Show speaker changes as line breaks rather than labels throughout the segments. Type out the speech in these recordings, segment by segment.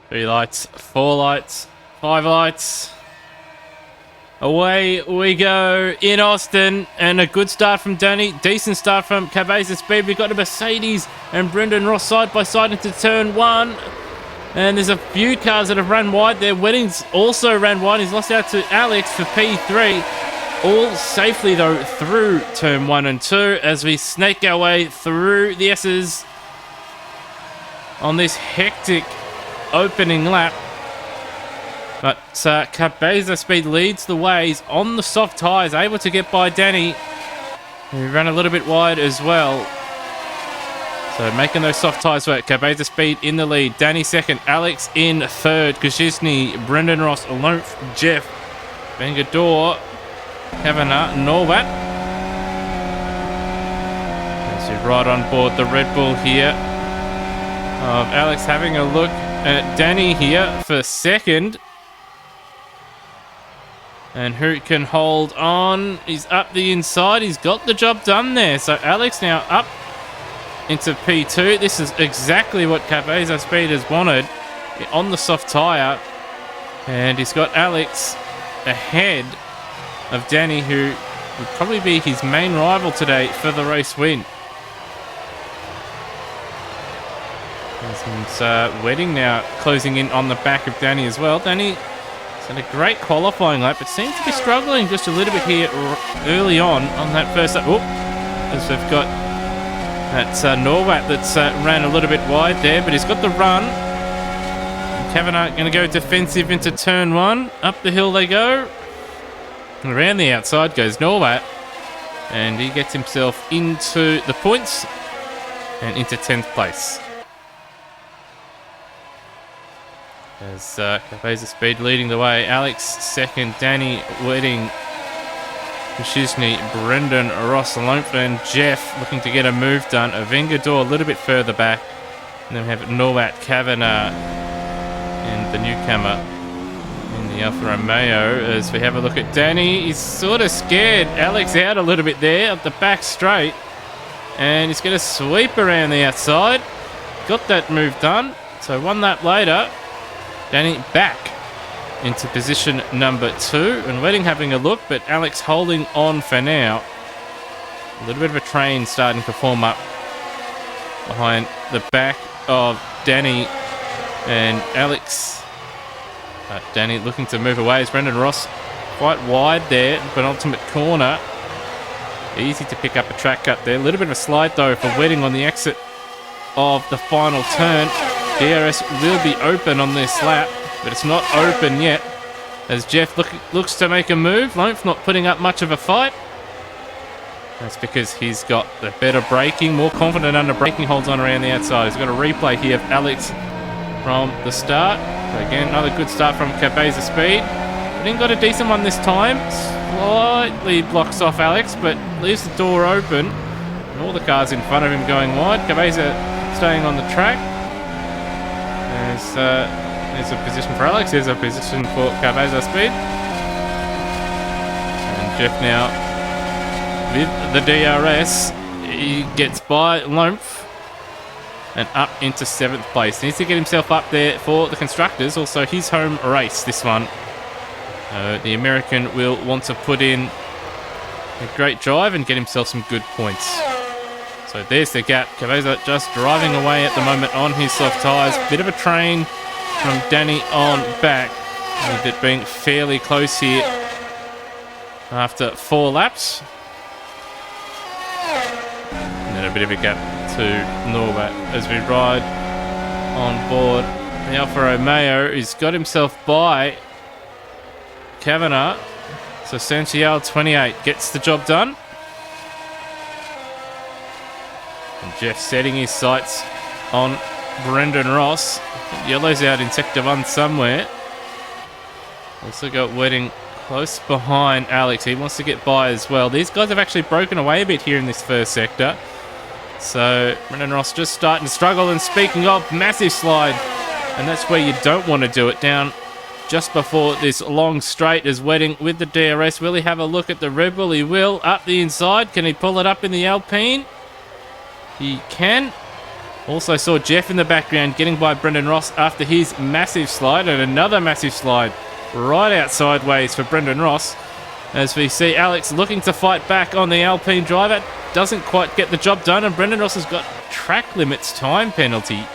3 lights, 4 lights, 5 lights. Away we go in Austin, and a good start from Danny, decent start from Cabeza Speed. We've got a Mercedes and Brendan Ross side by side into turn 1. And there's a few cars that have run wide there. Weddings also ran wide. He's lost out to Alex for P3. All safely, though, through turn 1 and 2 as we snake our way through the S's on this hectic opening lap. But Cabeza Speed leads the way. He's on the soft tyres, able to get by Danny, who ran a little bit wide as well. So making those soft tyres work. Cabeza Speed in the lead. Danny second. Alex in third. Kazisny, Brendan Ross, Lumpf, Jeff, Bengador, Kavanagh, Norwat. As we ride on board the Red Bull here of Alex, having a look at Danny here for second. And who can hold on? He's up the inside. He's got the job done there. So Alex now up into P2. This is exactly what Cabeza Speed has wanted on the soft tyre. And he's got Alex ahead of Danny, who would probably be his main rival today for the race win. And Wedding now closing in on the back of Danny as well. Danny had a great qualifying lap, but seems to be struggling just a little bit here early on that first lap. Oop, as we've got that Norwat that's ran a little bit wide there, but he's got the run. And Kavanagh going to go defensive into turn 1. Up the hill they go. And around the outside goes Norwat, and he gets himself into the points and into 10th place. As Cabeza Speed leading the way. Alex second, Danny, Wedding, Kazisny, Brendan, Ross, Lumpf, and Jeff looking to get a move done. Vengador a little bit further back. And then we have Norwat, Kavanagh, and the newcomer in the Alfa Romeo. As we have a look at Danny, he's sort of scared Alex out a little bit there up the back straight. And he's going to sweep around the outside. Got that move done. So 1 lap later, Danny back into position number 2, and Wedding having a look, but Alex holding on for now. A little bit of a train starting to form up behind the back of Danny and Alex. Danny looking to move away as Brendan Ross quite wide there, penultimate corner. Easy to pick up a track cut there. A little bit of a slide though for Wedding on the exit of the final turn. DRS will be open on this lap, but it's not open yet as Jeff looks to make a move. Lumpf not putting up much of a fight. That's because he's got the better braking, more confident under braking, holds on around the outside. He's got a replay here of Alex from the start. So again, another good start from Cabeza Speed. Wedding got a decent one this time. Slightly blocks off Alex, but leaves the door open. And all the cars in front of him going wide. Cabeza staying on the track. There's a position for Alex. There's a position for Cabeza Speed. And Jeff now with the DRS. He gets by Lumpf and up into 7th place. Needs to get himself up there for the constructors. Also his home race, this one. The American will want to put in a great drive and get himself some good points. So there's the gap. Cabeza just driving away at the moment on his soft tyres. Bit of a train from Danny on back. With it being fairly close here after 4 laps. And then a bit of a gap to Norwat as we ride on board the Alfa Romeo. He's got himself by Kavanagh. So Sanchial 28 gets the job done. And Jeff setting his sights on Brendan Ross. Yellow's out in sector 1 somewhere. Also got Wedding close behind Alex. He wants to get by as well. These guys have actually broken away a bit here in this first sector. So Brendan Ross just starting to struggle. And speaking of, massive slide. And that's where you don't want to do it, down just before this long straight as Wedding with the DRS. Will he have a look at the Red Bull? He will. Up the inside. Can he pull it up in the Alpine? He can. Also saw Jeff in the background getting by Brendan Ross after his massive slide, and another massive slide right out sideways for Brendan Ross. As we see Alex looking to fight back on the Alpine driver, doesn't quite get the job done, and Brendan Ross has got track limits time penalty.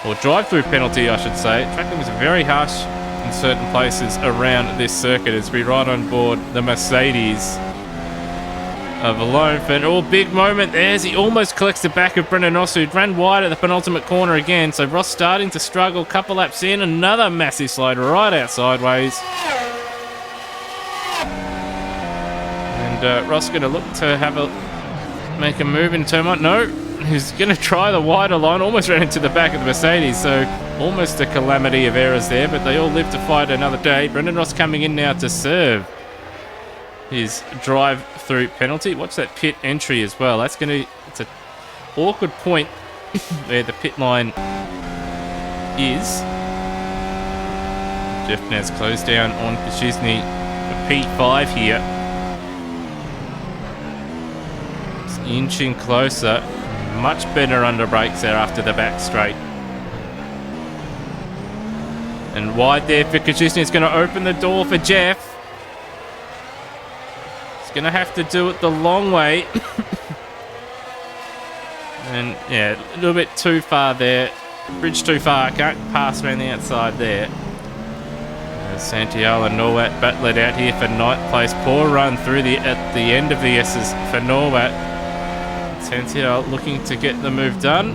Or drive-through penalty, I should say. Track limits are very harsh in certain places around this circuit as we ride on board the Mercedes of Lonefen. Oh, big moment there as he almost collects the back of Brendan Ross, who'd ran wide at the penultimate corner again. So Ross starting to struggle, couple laps in, another massive slide right out sideways. And Ross going to look to make a move in turn one. No, he's going to try the wider line, almost ran into the back of the Mercedes, so almost a calamity of errors there, but they all live to fight another day. Brendan Ross coming in now to serve his drive-through penalty. Watch that pit entry as well. It's an awkward point where the pit line is. Jeff now's closed down on Kosciuszny for P5 here. It's inching closer. Much better under brakes there after the back straight. And wide there for Kosciuszny. It's going to open the door for Jeff. Going to have to do it the long way. And yeah, a little bit too far there. Bridge too far. Can't pass around the outside there. Santiago and Norwat battled out here for ninth place. Poor run through at the end of the S's for Norwat. Santiago looking to get the move done.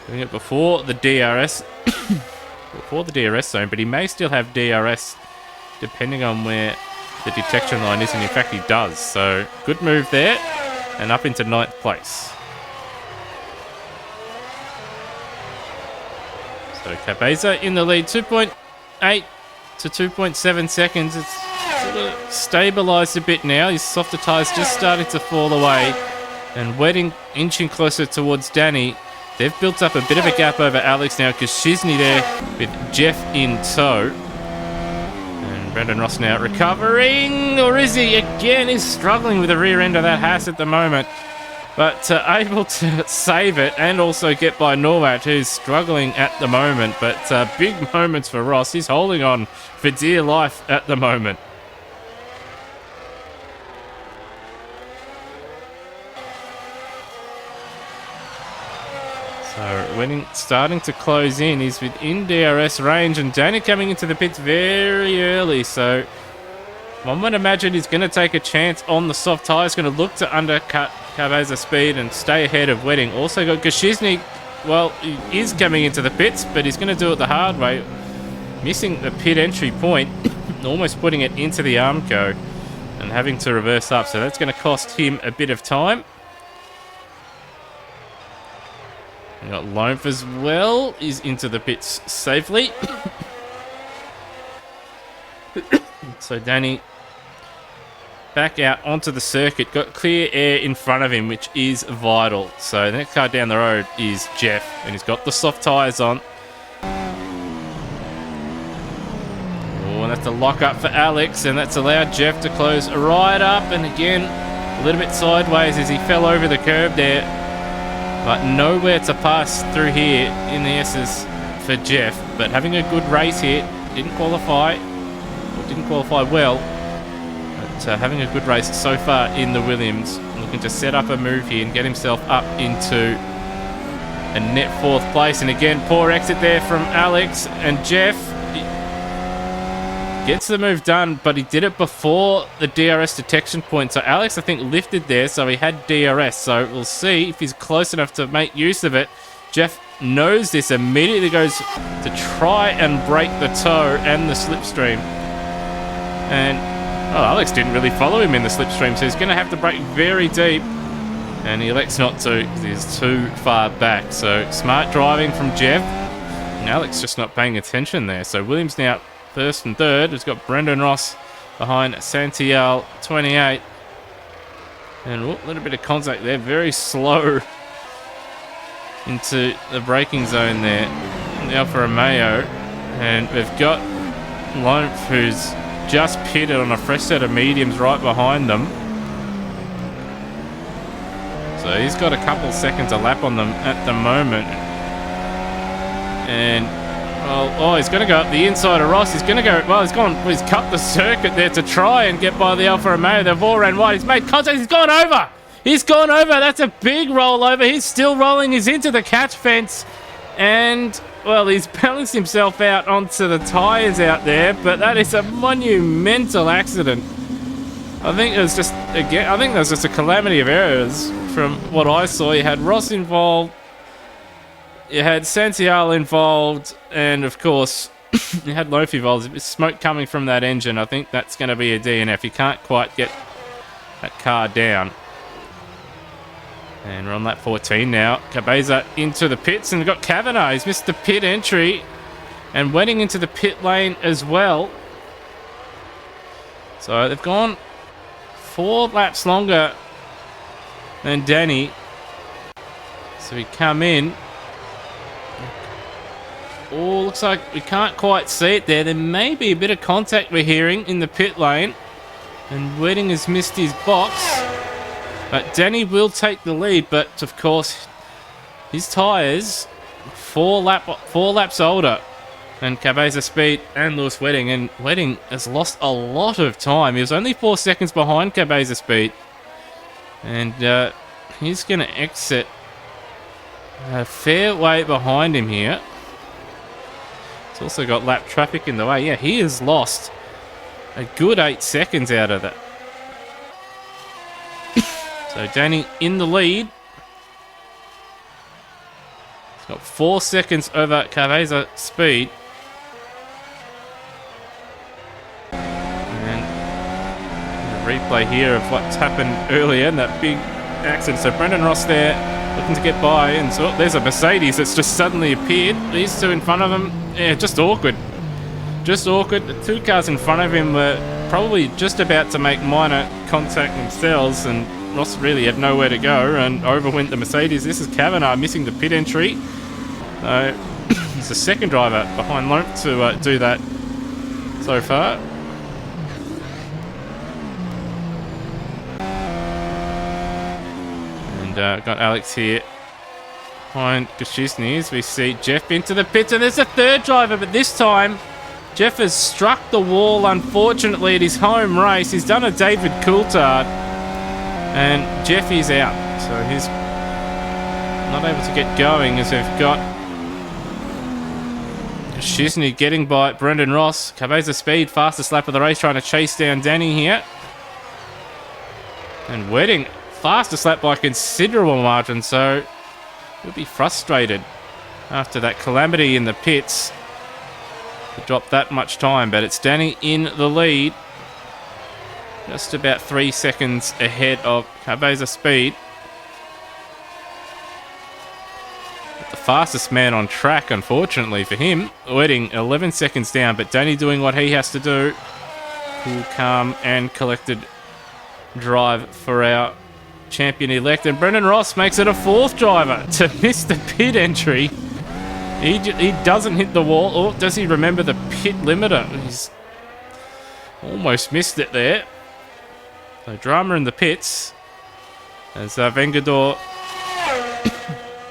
Doing it before the DRS. Before the DRS zone, but he may still have DRS depending on where the detection line is, and in fact he does. So good move there, and up into ninth place. So Cabeza in the lead, 2.8 to 2.7 seconds. It's sort of stabilised a bit now. His softer tyres just starting to fall away, and Wedding inching closer towards Danny. They've built up a bit of a gap over Alex now, because Kosciuszny there with Jeff in tow. Brendan Ross now recovering, or is he? Again, he's struggling with the rear end of that Haas at the moment, but able to save it and also get by Norwat, who's struggling at the moment. But big moments for Ross. He's holding on for dear life at the moment. So Wedding starting to close in. He's within DRS range, and Danny coming into the pits very early. So one would imagine he's going to take a chance on the soft tyres. Going to look to undercut Cabeza's speed and stay ahead of Wedding. Also got Kosciuszny. Well, he is coming into the pits, but he's going to do it the hard way. Missing the pit entry point, almost putting it into the Armco and having to reverse up. So that's going to cost him a bit of time. We got Loaf as well. He's into the pits safely. So Danny back out onto the circuit. Got clear air in front of him, which is vital. So the next car down the road is Jeff, and he's got the soft tyres on. Oh, and that's a lock up for Alex, and that's allowed Jeff to close right up. And again, a little bit sideways as he fell over the curb there. But nowhere to pass through here in the S's for Jeff. But having a good race here. Didn't qualify well. But having a good race so far in the Williams. Looking to set up a move here and get himself up into a net fourth place. And again, poor exit there from Alex. And Jeff gets the move done, but he did it before the DRS detection point. So Alex, I think, lifted there, so he had DRS. So we'll see if he's close enough to make use of it. Jeff knows this, immediately goes to try and break the toe and the slipstream. And Alex didn't really follow him in the slipstream, so he's going to have to brake very deep. And he elects not to because he's too far back. So smart driving from Jeff. And Alex just not paying attention there. So Williams now first and third. It's got Brendan Ross behind Santiago, 28. And a little bit of contact there. Very slow into the braking zone there. The Alfa Romeo. And we've got Loaf, who's just pitted on a fresh set of mediums right behind them. So So he's got a couple seconds a lap on them at the moment. And, well, he's going to go up the inside of Ross. He's going to go, well, he's cut the circuit there to try and get by the Alfa Romeo. They've all ran wide. He's made contact. He's gone over. He's gone over. That's a big rollover. He's still rolling. He's into the catch fence. And, well, he's balanced himself out onto the tyres out there. But that is a monumental accident. I think it was just a calamity of errors from what I saw. You had Ross involved. You had Santiago involved. And, of course, you had Loaf involved. There's smoke coming from that engine. I think that's going to be a DNF. You can't quite get that car down. And we're on lap 14 now. Cabeza into the pits, and we've got Kavanagh. He's missed the pit entry and wetting into the pit lane as well. So they've gone 4 laps longer than Danny. So we come in. Oh, looks like we can't quite see it there. There may be a bit of contact we're hearing in the pit lane. And Wedding has missed his box. But Danny will take the lead, but of course his tyres 4 laps older than Cabeza Speed and Lewis Wedding, and Wedding has lost a lot of time. He was only 4 seconds behind Cabeza Speed, and he's going to exit a fair way behind him here. He's also got lap traffic in the way. Yeah, he has lost a good 8 seconds out of that. So Danny in the lead. He's got 4 seconds over Cabeza Speed. And a replay here of what's happened earlier in that big accident. So Brendan Ross there looking to get by. And so there's a Mercedes that's just suddenly appeared. These two in front of him. Yeah, just awkward. Just awkward. The 2 cars in front of him were probably just about to make minor contact themselves, and Ross really had nowhere to go and over went the Mercedes. This is Kavanagh missing the pit entry. He's the second driver behind Lope to do that so far. And got Alex here behind Kashizny as we see Jeff into the pits, and there's a third driver, but this time Jeff has struck the wall, unfortunately, at his home race. He's done a David Coulthard, and Jeff is out. So he's not able to get going as they've got Kashizny getting by Brendan Ross. Cabeza Speed, fastest lap of the race, trying to chase down Danny here. And Wedding, fastest lap by a considerable margin, so he'll be frustrated after that calamity in the pits to drop that much time. But it's Danny in the lead, just about 3 seconds ahead of Cabeza Speed. But the fastest man on track, unfortunately for him, Wedding 11 seconds down, but Danny doing what he has to do. Cool, calm and collected drive for our champion-elect. And Brendan Ross makes it a 4th driver to miss the pit entry. He doesn't hit the wall. Or does he remember the pit limiter? He's almost missed it there. So drama in the pits as Vengador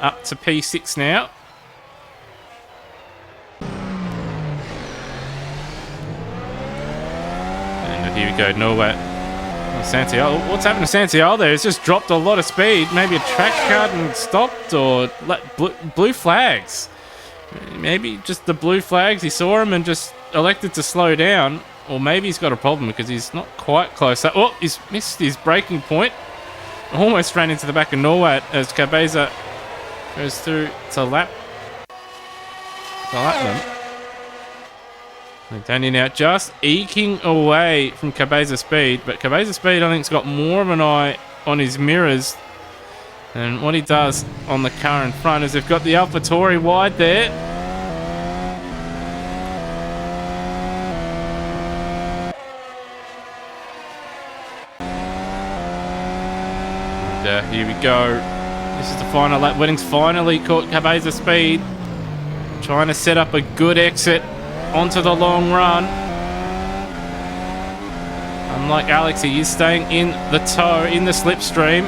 up to P6 now. And here we go, Norway. Santiago. What's happened to Santiago there? He's just dropped a lot of speed. Maybe a track card and stopped, or blue flags. Maybe just the blue flags. He saw him and just elected to slow down. Or maybe he's got a problem because he's not quite close. Oh, he's missed his braking point. Almost ran into the back of Norway as Cabeza goes through to lap them. And Danny now just eking away from Cabeza Speed. But Cabeza Speed, I think, has got more of an eye on his mirrors than what he does on the car in front, as they've got the AlphaTauri wide there. And here we go. This is the final lap. Wedding's finally caught Cabeza Speed, trying to set up a good exit onto the long run. Unlike Alex, he is staying in the tow, in the slipstream.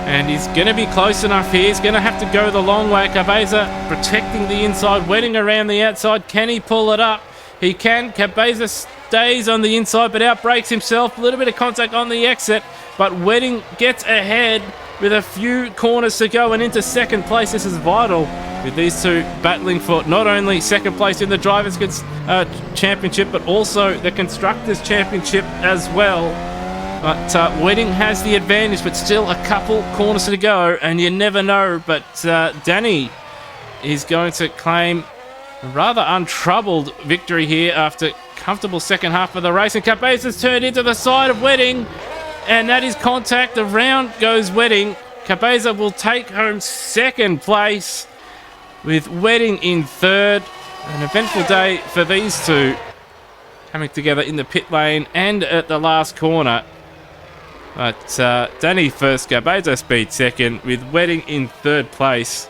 And he's going to be close enough here. He's going to have to go the long way. Cabeza protecting the inside, wetting around the outside. Can he pull it up? He can. Cabeza stays on the inside, but outbrakes himself. A little bit of contact on the exit, but Wedding gets ahead with a few corners to go and into second place. This is vital with these two battling for not only second place in the Drivers' Championship, but also the Constructors' Championship as well. But Wedding has the advantage, but still a couple corners to go, and you never know. But Danny is going to claim a rather untroubled victory here after comfortable second half of the race. And Cabeza's turned into the side of Wedding, and that is contact. Around goes Wedding. Cabeza will take home second place with Wedding in third. An eventful day for these two, coming together in the pit lane and at the last corner. But Danny first, Cabeza speed second, with Wedding in third place,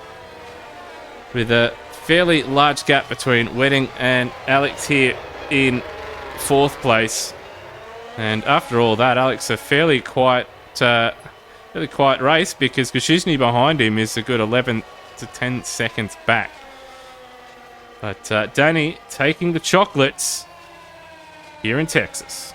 with a fairly large gap between Wedding and Alex here in fourth place. And after all that, Alex, a fairly quiet race, because Kosciuszny behind him is a good 11 to 10 seconds back. But Danny taking the chocolates here in Texas.